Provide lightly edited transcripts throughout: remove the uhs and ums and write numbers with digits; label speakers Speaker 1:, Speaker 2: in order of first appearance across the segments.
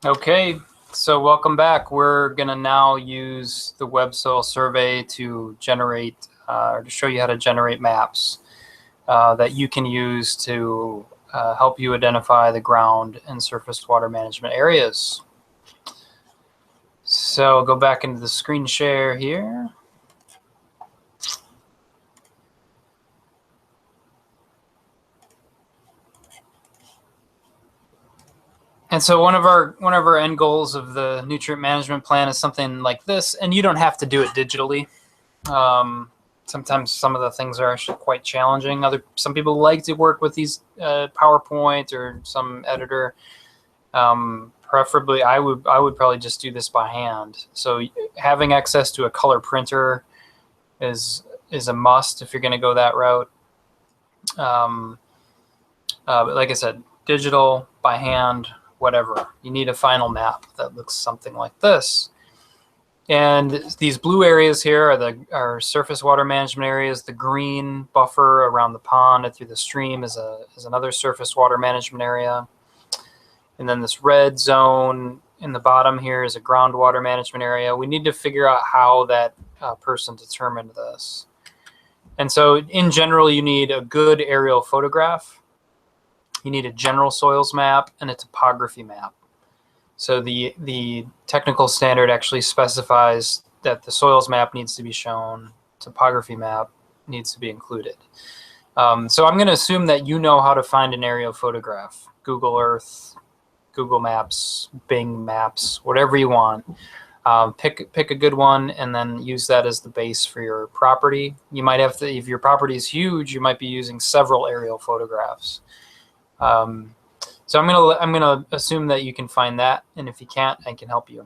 Speaker 1: Okay, so welcome back. We're going to now use the web soil survey to generate, or to show you how to generate maps that you can use to help you identify the ground and surface water management areas. So go back into the screen share here. And so one of our end goals of the nutrient management plan is something like this, and you don't have to do it digitally. Sometimes some of the things are actually quite challenging. Some people like to work with these PowerPoint or some editor. Preferably, I would probably just do this by hand. So having access to a color printer is a must if you're going to go that route. But like I said, digital, by hand, whatever. You need a final map that looks something like this. And these blue areas here are surface water management areas. The green buffer around the pond and through the stream is another surface water management area. And then this red zone in the bottom here is a groundwater management area. We need to figure out how that person determined this. And so in general, you need a good aerial photograph. You need a general soils map and a topography map. So the technical standard actually specifies that the soils map needs to be shown, topography map needs to be included. So I'm going to assume that you know how to find an aerial photograph. Google Earth, Google Maps, Bing Maps, whatever you want. Pick a good one and then use that as the base for your property. You might have to, if your property is huge, you might be using several aerial photographs. So I'm gonna assume that you can find that, and if you can't, I can help you.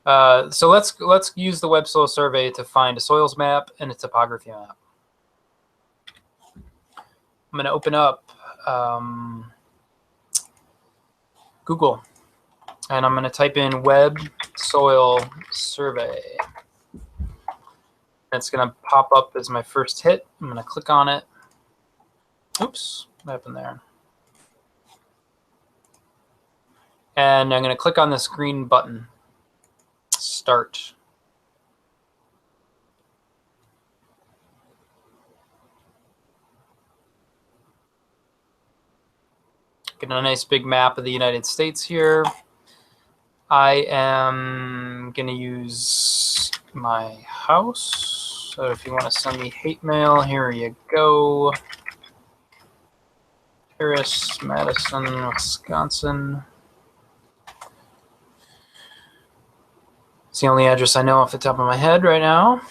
Speaker 1: So let's use the web soil survey to find a soils map and a topography map. I'm gonna open up Google, and I'm gonna type in web soil survey. It's gonna pop up as my first hit. I'm gonna click on it. Oops, what happened there? And I'm going to click on this green button, Start. Get a nice big map of the United States here. I am going to use my house. So if you want to send me hate mail, here you go. Paris, Madison, Wisconsin. It's the only address I know off the top of my head right now.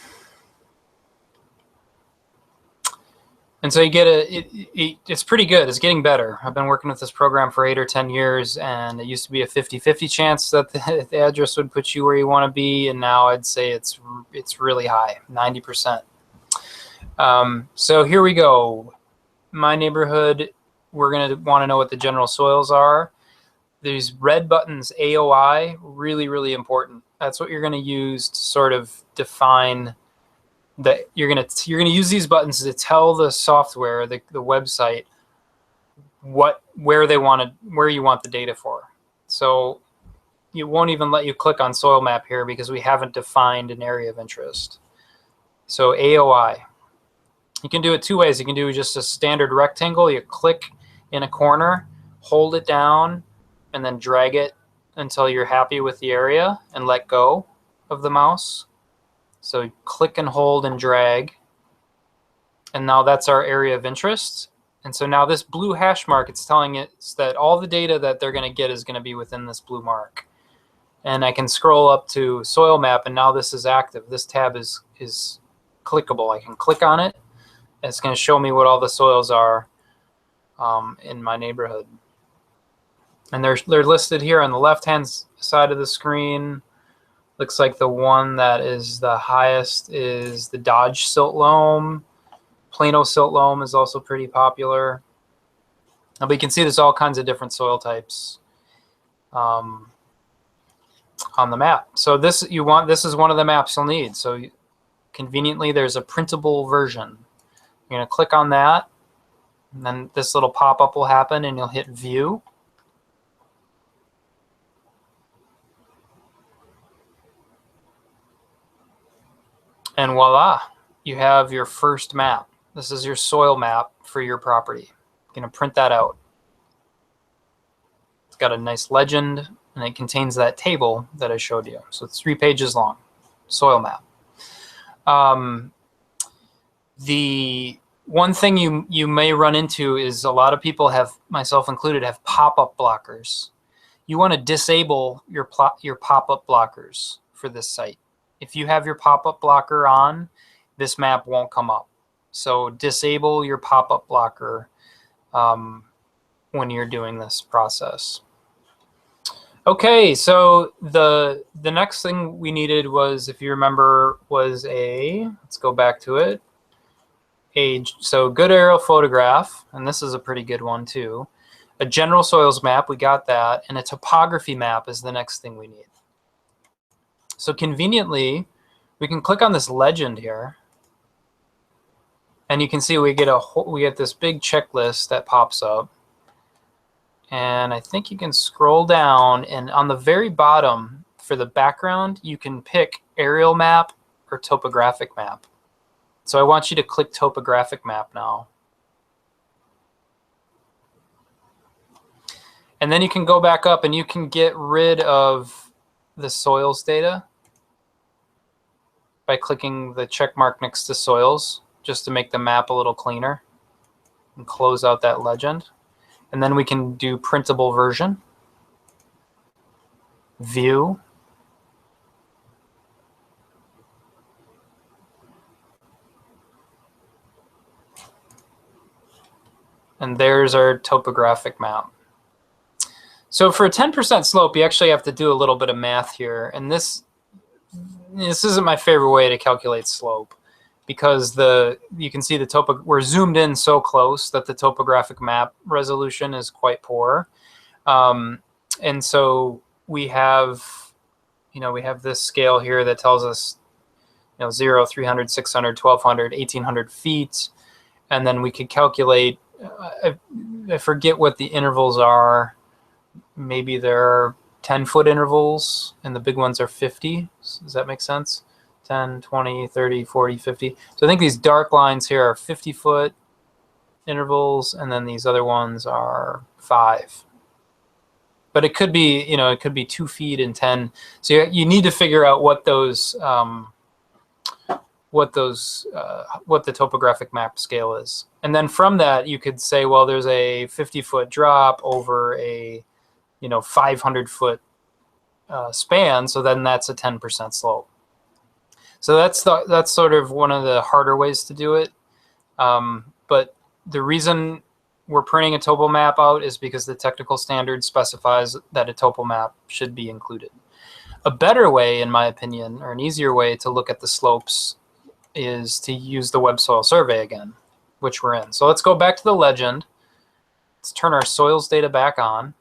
Speaker 1: And so you get it's pretty good. It's getting better. I've been working with this program for 8 or 10 years, and it used to be a 50-50 chance that the address would put you where you want to be, and now I'd say it's really high, 90%. So here we go. My neighborhood, we're going to want to know what the general soils are. These red buttons, AOI, really, really important. That's what you're going to use to sort of define that you're gonna use these buttons to tell the software, the website, where you want the data for. So it won't even let you click on soil map here because we haven't defined an area of interest. So AOI. You can do it two ways. You can do just a standard rectangle. You click in a corner, hold it down, and then drag it until you're happy with the area and let go of the mouse. So click and hold and drag. And now that's our area of interest. And so now this blue hash mark, it's telling it that all the data that they're going to get is going to be within this blue mark. And I can scroll up to soil map, and now this is active. This tab is clickable. I can click on it, and it's going to show me what all the soils are in my neighborhood. And they're listed here on the left-hand side of the screen. Looks like the one that is the highest is the Dodge silt loam. Plano silt loam is also pretty popular. But you can see there's all kinds of different soil types on the map. So this is one of the maps you'll need. So conveniently, there's a printable version. You're going to click on that, and then this little pop-up will happen, and you'll hit View. And voila, you have your first map. This is your soil map for your property. I'm going to print that out. It's got a nice legend, and it contains that table that I showed you. So it's 3 pages long, soil map. The one thing you may run into is a lot of people have, myself included, have pop-up blockers. You want to disable your pop-up blockers for this site. If you have your pop-up blocker on, this map won't come up. So disable your pop-up blocker when you're doing this process. Okay, so the next thing we needed was, if you remember, was let's go back to it. So good aerial photograph, and this is a pretty good one too. A general soils map, we got that, and a topography map is the next thing we need. So conveniently, we can click on this legend here, and you can see we get this big checklist that pops up. And I think you can scroll down, and on the very bottom for the background, you can pick aerial map or topographic map. So I want you to click topographic map now. And then you can go back up and you can get rid of the soils data by clicking the check mark next to soils, just to make the map a little cleaner, and close out that legend. And then we can do printable version, view, and there's our topographic map. So for a 10% slope, you actually have to do a little bit of math here. And this isn't my favorite way to calculate slope, because you can see we're zoomed in so close that the topographic map resolution is quite poor. And so we have this scale here that tells us 0, 300, 600, 1200, 1800 feet. And then we could calculate, I forget what the intervals are. Maybe there are 10-foot intervals, and the big ones are 50. Does that make sense? 10, 20, 30, 40, 50. So I think these dark lines here are 50-foot intervals, and then these other ones are 5. But it could be, it could be 2 feet and 10. So you need to figure out what the topographic map scale is. And then from that, you could say, well, there's a 50-foot drop over a 500-foot span, so then that's a 10% slope. So that's sort of one of the harder ways to do it. But the reason we're printing a topo map out is because the technical standard specifies that a topo map should be included. A better way, in my opinion, or an easier way to look at the slopes is to use the web soil survey again, which we're in. So let's go back to the legend. Let's turn our soils data back on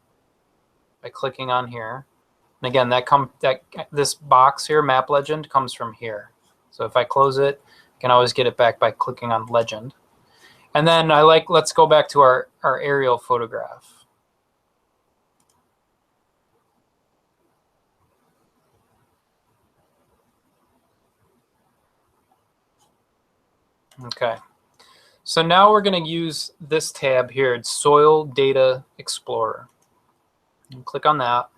Speaker 1: by clicking on here. And again, this box here, map legend, comes from here. So if I close it, I can always get it back by clicking on legend. And then let's go back to our aerial photograph. Okay. So now we're going to use this tab here. It's Soil Data Explorer. And click on that.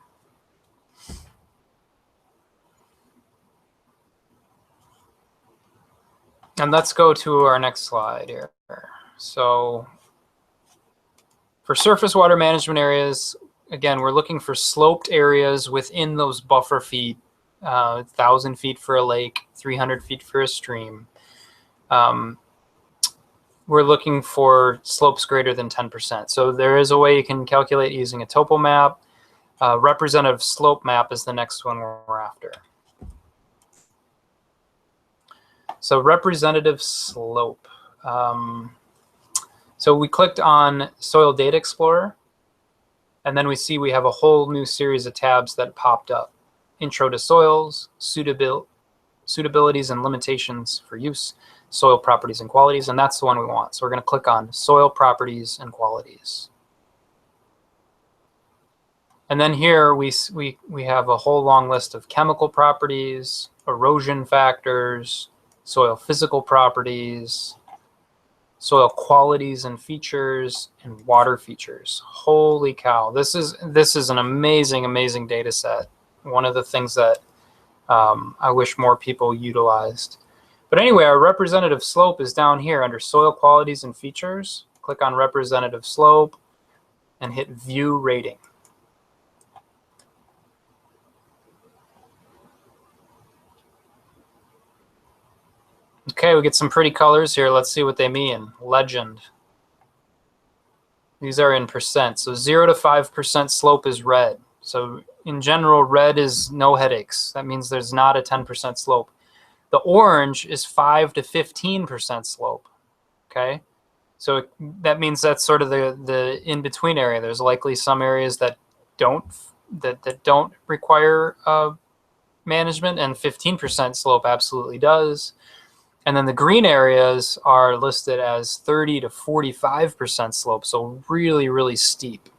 Speaker 1: And let's go to our next slide here. So for surface water management areas, again, we're looking for sloped areas within those buffer feet, 1,000 feet for a lake, 300 feet for a stream. We're looking for slopes greater than 10%. So there is a way you can calculate using a topo map. Representative slope map is the next one we're after. So representative slope. So we clicked on Soil Data Explorer, and then we see we have a whole new series of tabs that popped up. Intro to soils, suitabilities and limitations for use, soil properties and qualities, and that's the one we want. So we're going to click on soil properties and qualities. And then here we have a whole long list of chemical properties, erosion factors, soil physical properties, soil qualities and features, and water features. Holy cow, this is an amazing data set. One of the things that I wish more people utilized. But anyway, our representative slope is down here under soil qualities and features. Click on representative slope and hit view rating. Okay, we get some pretty colors here. Let's see what they mean. Legend. These are in percent. So 0 to 5% slope is red. So in general, red is no headaches. That means there's not a 10% slope. The orange is 5 to 15% slope. Okay, so that means that's sort of the in-between area. There's likely some areas that don't require management, and 15% slope absolutely does. And then the green areas are listed as 30 to 45% slope, so really steep.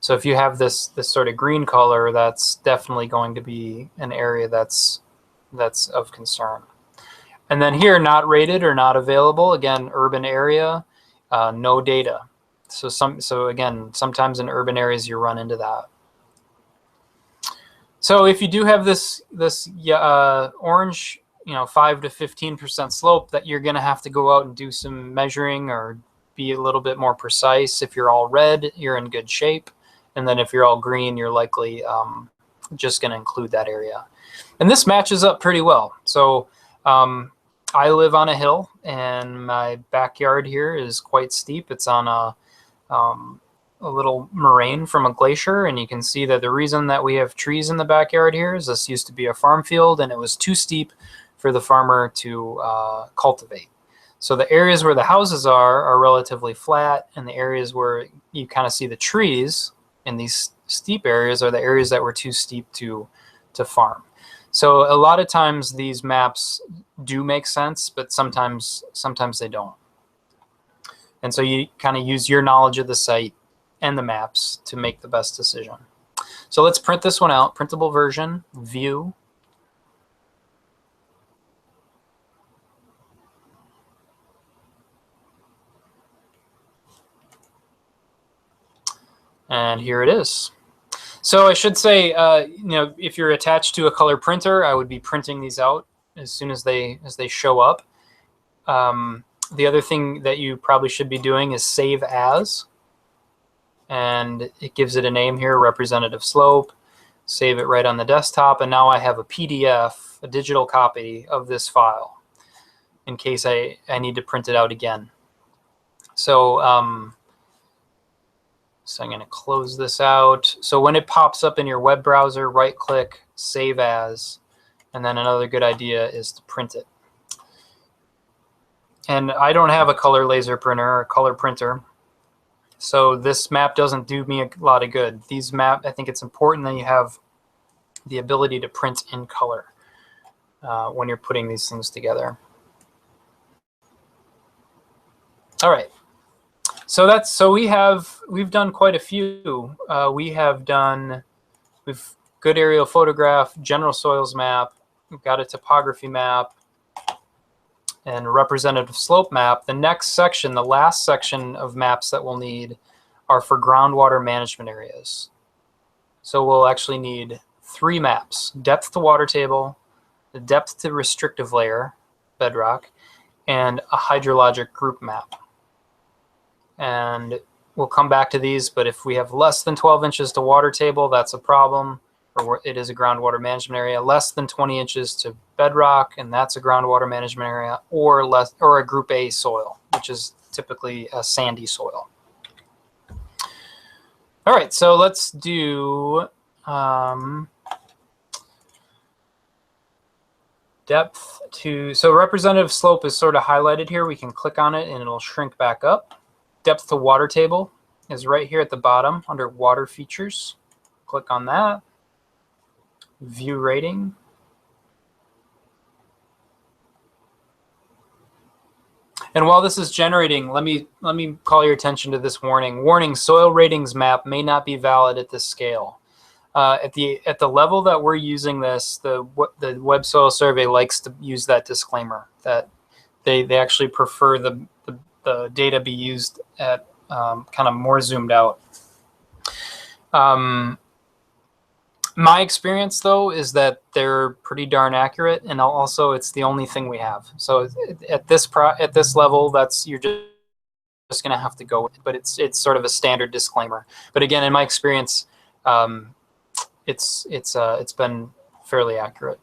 Speaker 1: So if you have this sort of green color, that's definitely going to be an area that's of concern. And then here, not rated or not available. Again, urban area, no data. So again, sometimes in urban areas you run into that. So if you do have this orange, 5 to 15% slope, that you're going to have to go out and do some measuring or be a little bit more precise. If you're all red, you're in good shape. And then if you're all green, you're likely just going to include that area. And this matches up pretty well. So I live on a hill, and my backyard here is quite steep. It's on a little moraine from a glacier, and you can see that the reason that we have trees in the backyard here is this used to be a farm field, and it was too steep for the farmer to cultivate. So the areas where the houses are relatively flat, and the areas where you kind of see the trees in these steep areas are the areas that were too steep to farm. So a lot of times these maps do make sense, but sometimes they don't. And so you kind of use your knowledge of the site and the maps to make the best decision. So let's print this one out. Printable version, view. And here it is. So I should say, if you're attached to a color printer, I would be printing these out as soon as they show up. The other thing that you probably should be doing is save as, and it gives it a name here, representative slope. Save it right on the desktop, and now I have a PDF, a digital copy of this file, in case I need to print it out again. So I'm going to close this out. So when it pops up in your web browser, right-click, Save As, and then another good idea is to print it. And I don't have a color laser printer or color printer, so this map doesn't do me a lot of good. These I think it's important that you have the ability to print in color when you're putting these things together. All right. So we've done quite a few. We've good aerial photograph, general soils map, we've got a topography map, and a representative slope map. The next section, the last section of maps that we'll need, are for groundwater management areas. So we'll actually need 3 maps: depth to water table, the depth to restrictive layer, bedrock, and a hydrologic group map. And we'll come back to these, but if we have less than 12 inches to water table, that's a problem, or it is a groundwater management area. Less than 20 inches to bedrock, and that's a groundwater management area, or a group A soil, which is typically a sandy soil. All right, so let's do depth to, so representative slope is sort of highlighted here. We can click on it and it'll shrink back up. Depth to water table is right here at the bottom under water features. Click on that. View rating. And while this is generating, let me call your attention to this warning. Warning, soil ratings map may not be valid at this scale. At the level that we're using this, the Web Soil Survey likes to use that disclaimer that they actually prefer the data be used at kind of more zoomed out. My experience, though, is that they're pretty darn accurate, and also it's the only thing we have. So at this level, you're just going to have to go with it. But it's sort of a standard disclaimer. But again, in my experience, it's been fairly accurate.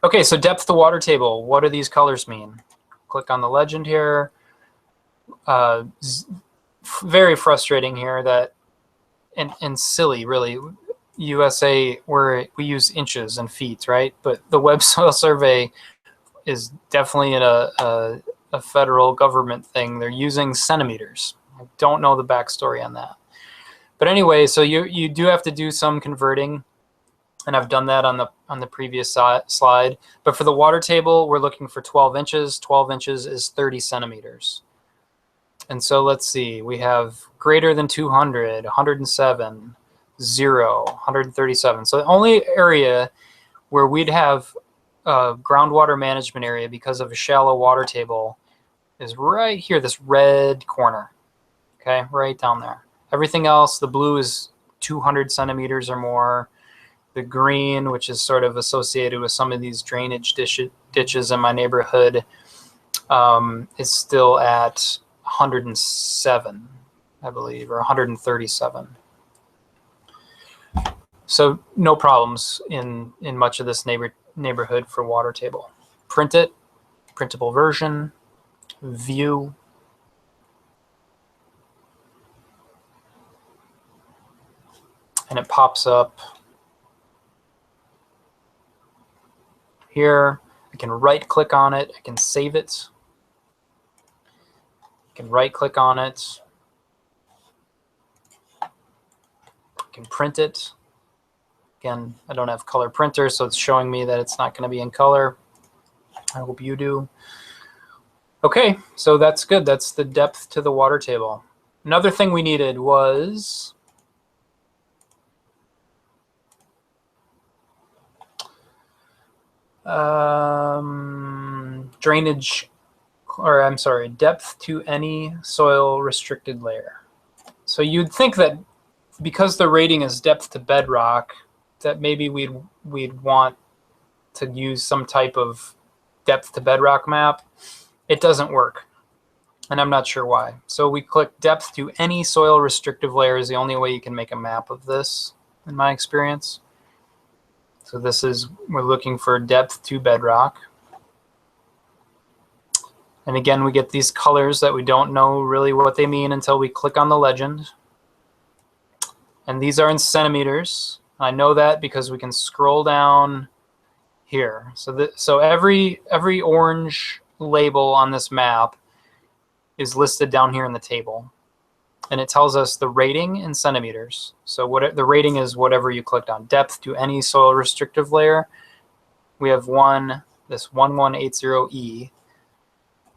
Speaker 1: Okay, so depth to water table. What do these colors mean? Click on the legend here. Very frustrating here that, and silly, really. USA, where we use inches and feet, right? But the Web Soil Survey is definitely a federal government thing. They're using centimeters. I don't know the backstory on that. But anyway, so you do have to do some converting, and I've done that on the previous slide. But for the water table, we're looking for 12 inches. 12 inches is 30 centimeters. And so let's see, we have greater than 200, 107, 0, 137. So the only area where we'd have groundwater management area because of a shallow water table is right here, this red corner, okay, right down there. Everything else, the blue is 200 centimeters or more. The green, which is sort of associated with some of these drainage ditches in my neighborhood, is still at 107, I believe, or 137. So no problems in much of this neighborhood for water table. Print it, printable version, view. And it pops up here. I can right click on it, I can save it. I can right click on it. I can print it. Again, I don't have color printer, so it's showing me that it's not going to be in color. I hope you do. Okay, so that's good. That's the depth to the water table. Another thing we needed was drainage, or I'm sorry, depth to any soil restricted layer. So you'd think that because the rating is depth to bedrock, that maybe we'd want to use some type of depth to bedrock map. It doesn't work, and I'm not sure why. So we click depth to any soil restrictive layer is the only way you can make a map of this, in my experience. So this is, we're looking for depth to bedrock. And again, we get these colors that we don't know really what they mean until we click on the legend. And these are in centimeters. I know that because we can scroll down here. So every orange label on this map is listed down here in the table. And it tells us the rating in centimeters. So what the rating is whatever you clicked on. Depth to any soil restrictive layer. We have this 1180E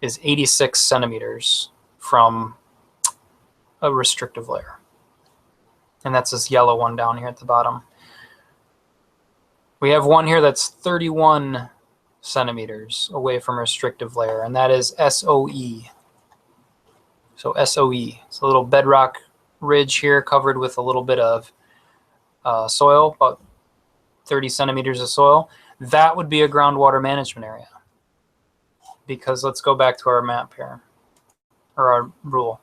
Speaker 1: is 86 centimeters from a restrictive layer. And that's this yellow one down here at the bottom. We have one here that's 31 centimeters away from restrictive layer, and that is SOE. So SOE, it's a little bedrock ridge here covered with a little bit of soil, about 30 centimeters of soil. That would be a groundwater management area. Because let's go back to our map here, or our rule.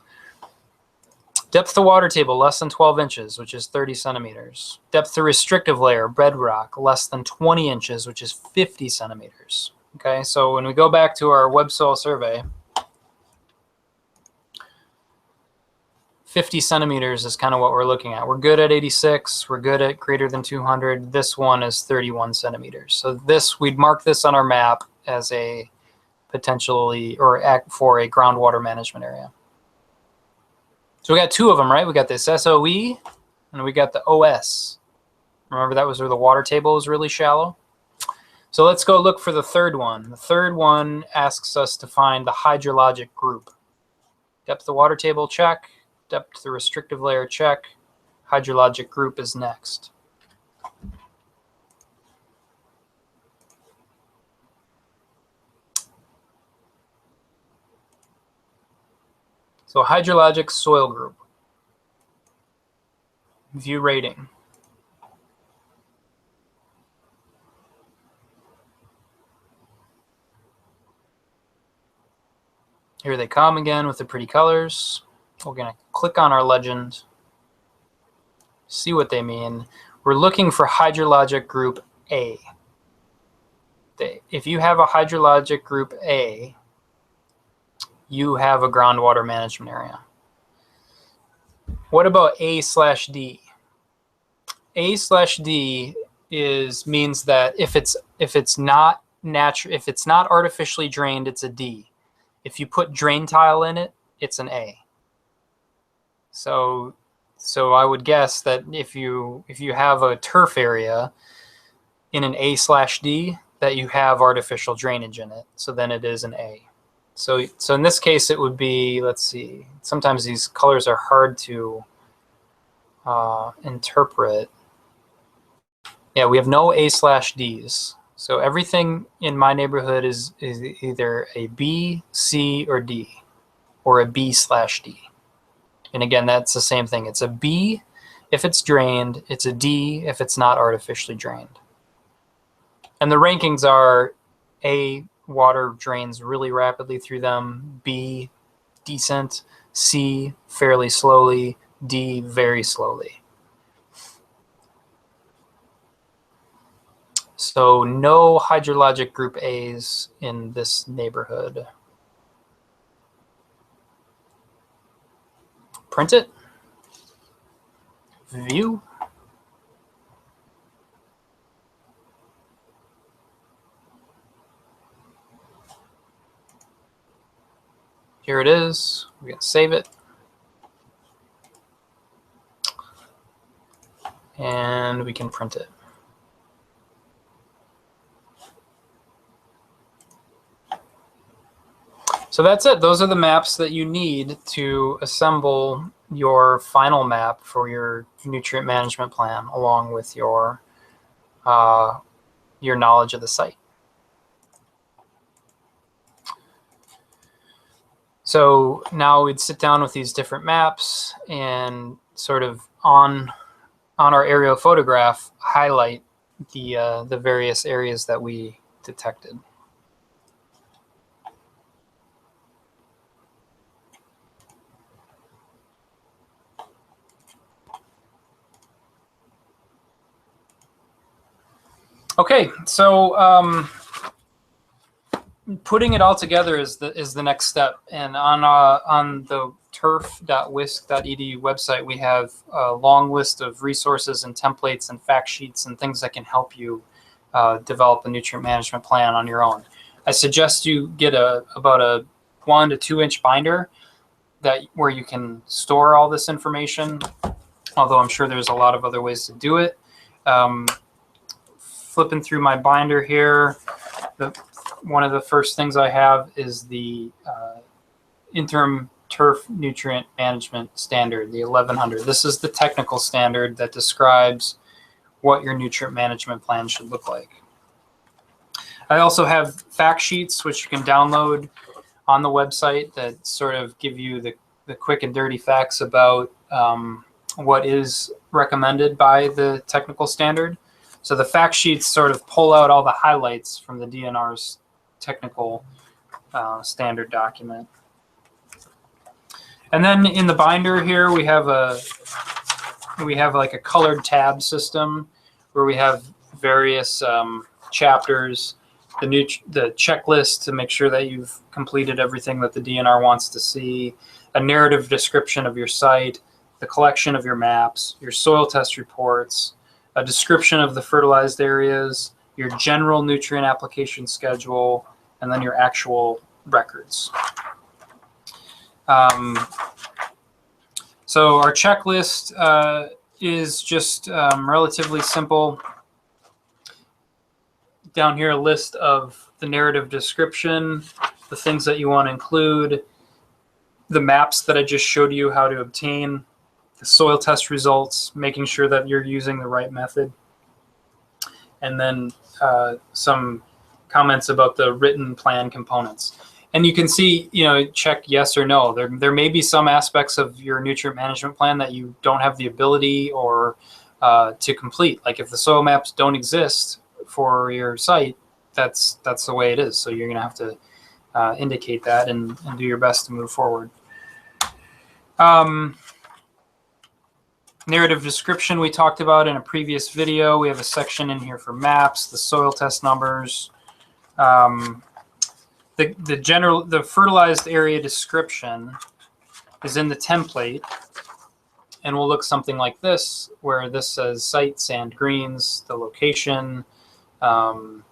Speaker 1: Depth to water table, less than 12 inches, which is 30 centimeters. Depth to restrictive layer, bedrock, less than 20 inches, which is 50 centimeters. Okay, so when we go back to our Web Soil Survey, 50 centimeters is kind of what we're looking at. We're good at 86, we're good at greater than 200. This one is 31 centimeters. So this, we'd mark this on our map as a potentially, or act for a groundwater management area. So we got two of them, right? We got this SOE and we got the OS. Remember that was where the water table was really shallow? So let's go look for the third one. The third one asks us to find the hydrologic group. Depth of water table, check. Depth to the restrictive layer, check. hydrologic group is next. So hydrologic soil group. View rating. Here they come again with the pretty colors. We're going to click on our legend, see what they mean. We're looking for hydrologic group A. If you have a hydrologic group A, you have a groundwater management area. What about A/D? A/D means that if it's not artificially drained, it's a D. If you put drain tile in it, it's an A. So I would guess that if you have a turf area in an A/D, that you have artificial drainage in it. So then it is an A. So in this case, it would be, let's see, sometimes these colors are hard to interpret. Yeah, we have no A/Ds. So everything in my neighborhood is either a B, C, or D, or a B/D. And again, that's the same thing. It's a B if it's drained. It's a D if it's not artificially drained. And the rankings are A, water drains really rapidly through them, B, decent, C, fairly slowly, D, very slowly. So no hydrologic group A's in this neighborhood. Print it. View. Here it is. We can save it. And we can print it. So that's it. Those are the maps that you need to assemble your final map for your nutrient management plan, along with your knowledge of the site. So now we'd sit down with these different maps and sort of on our aerial photograph highlight the various areas that we detected. Okay, so putting it all together is the next step. And on the turf.wisc.edu website, we have a long list of resources and templates and fact sheets and things that can help you develop a nutrient management plan on your own. I suggest you get about a 1 to 2 inch binder where you can store all this information, although I'm sure there's a lot of other ways to do it. Flipping through my binder here, one of the first things I have is the interim turf nutrient management standard, the 1100. This is the technical standard that describes what your nutrient management plan should look like. I also have fact sheets which you can download on the website that sort of give you the quick and dirty facts about what is recommended by the technical standard. So the fact sheets sort of pull out all the highlights from the DNR's technical standard document. And then in the binder here, we have like a colored tab system where we have various chapters, the checklist to make sure that you've completed everything that the DNR wants to see, a narrative description of your site, the collection of your maps, your soil test reports, a description of the fertilized areas, your general nutrient application schedule, and then your actual records. So our checklist is just relatively simple. Down here, a list of the narrative description, the things that you want to include, the maps that I just showed you how to obtain, the soil test results, making sure that you're using the right method, and then some comments about the written plan components. And you can see, check yes or no. There may be some aspects of your nutrient management plan that you don't have the ability or to complete. Like if the soil maps don't exist for your site, that's the way it is. So you're going to have to indicate that and do your best to move forward. Narrative description we talked about in a previous video. We have a section in here for maps, the soil test numbers, the fertilized area description is in the template and will look something like this, where this says site, sand greens, the location, the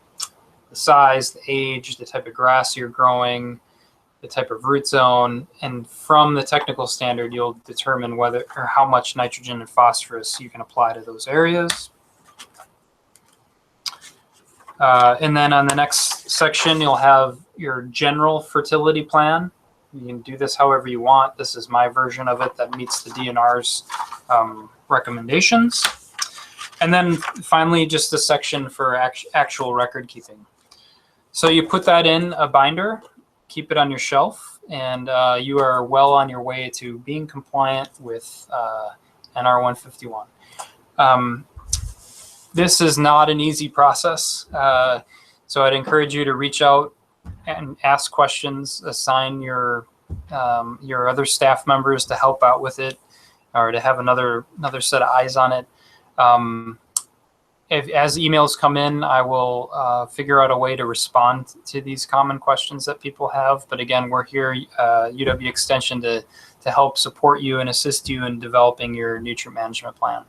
Speaker 1: size, the age, the type of grass you're growing, the type of root zone, and from the technical standard, you'll determine whether or how much nitrogen and phosphorus you can apply to those areas. And then on the next section, you'll have your general fertility plan. You can do this however you want. This is my version of it that meets the DNR's recommendations. And then finally, just a section for actual record keeping. So you put that in a binder, keep it on your shelf, and you are well on your way to being compliant with NR 151. This is not an easy process, so I'd encourage you to reach out and ask questions, assign your other staff members to help out with it, or to have another set of eyes on it. As emails come in, I will figure out a way to respond to these common questions that people have. But again, we're here, UW Extension, to help support you and assist you in developing your nutrient management plan.